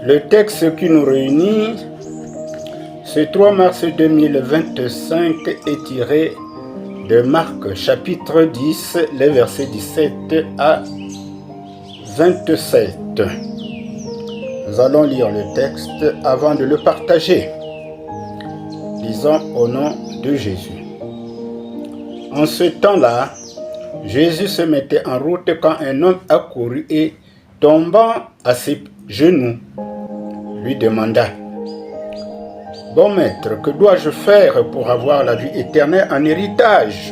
Le texte qui nous réunit, ce 3 mars 2025, est tiré de Marc chapitre 10, les versets 17 à 27. Nous allons lire le texte avant de le partager. Lisons au nom de Jésus. En ce temps-là, Jésus se mettait en route quand un homme accourut et, tombant à ses genoux, lui demanda: « Bon maître, que dois-je faire pour avoir la vie éternelle en héritage ?»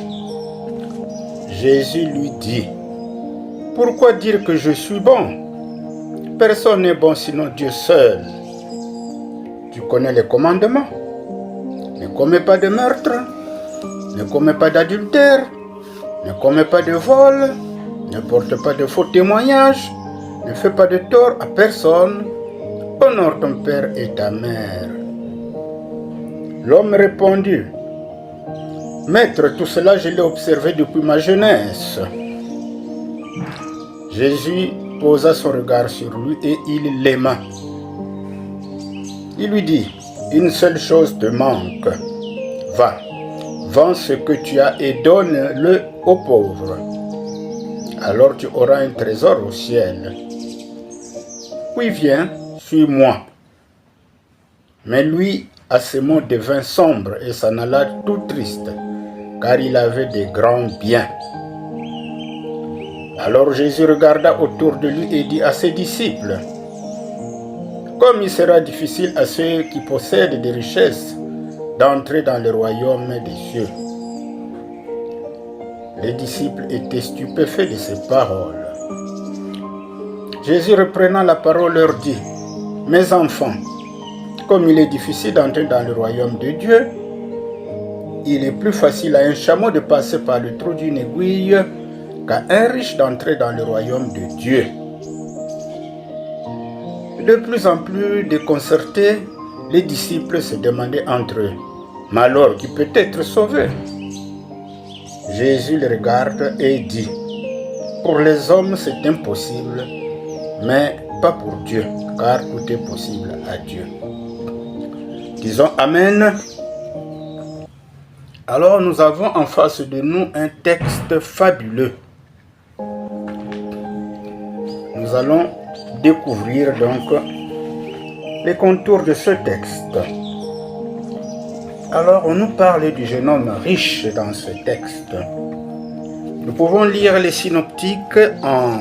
Jésus lui dit: « Pourquoi dire que je suis bon? Personne n'est bon sinon Dieu seul. Tu connais les commandements. Ne commets pas de meurtre, ne commets pas d'adultère, ne commets pas de vol, ne porte pas de faux témoignages, ne fais pas de tort à personne, honore ton père et ta mère. » L'homme répondit: « Maître, tout cela je l'ai observé depuis ma jeunesse. » Jésus posa son regard sur lui et il l'aima. Il lui dit: « Une seule chose te manque. Va, vends ce que tu as et donne-le aux pauvres. Alors tu auras un trésor au ciel. Puis viens, suis-moi. » Mais lui, à ces mots, devint sombre et s'en alla tout triste, car il avait de grands biens. Alors Jésus regarda autour de lui et dit à ses disciples: « Comme il sera difficile à ceux qui possèdent des richesses d'entrer dans le royaume des cieux. » Les disciples étaient stupéfaits de ces paroles. Jésus, reprenant la parole, leur dit: « Mes enfants, comme il est difficile d'entrer dans le royaume de Dieu, il est plus facile à un chameau de passer par le trou d'une aiguille qu'à un riche d'entrer dans le royaume de Dieu. » De plus en plus déconcertés, les disciples se demandaient entre eux: « Mais alors, qui peut être sauvé ?» Jésus les regarde et dit: « Pour les hommes, c'est impossible, mais pas pour Dieu, car tout est possible à Dieu. » Disons Amen. Alors nous avons en face de nous un texte fabuleux. Nous allons découvrir donc les contours de ce texte. Alors on nous parle du jeune homme riche dans ce texte. Nous pouvons lire les synoptiques en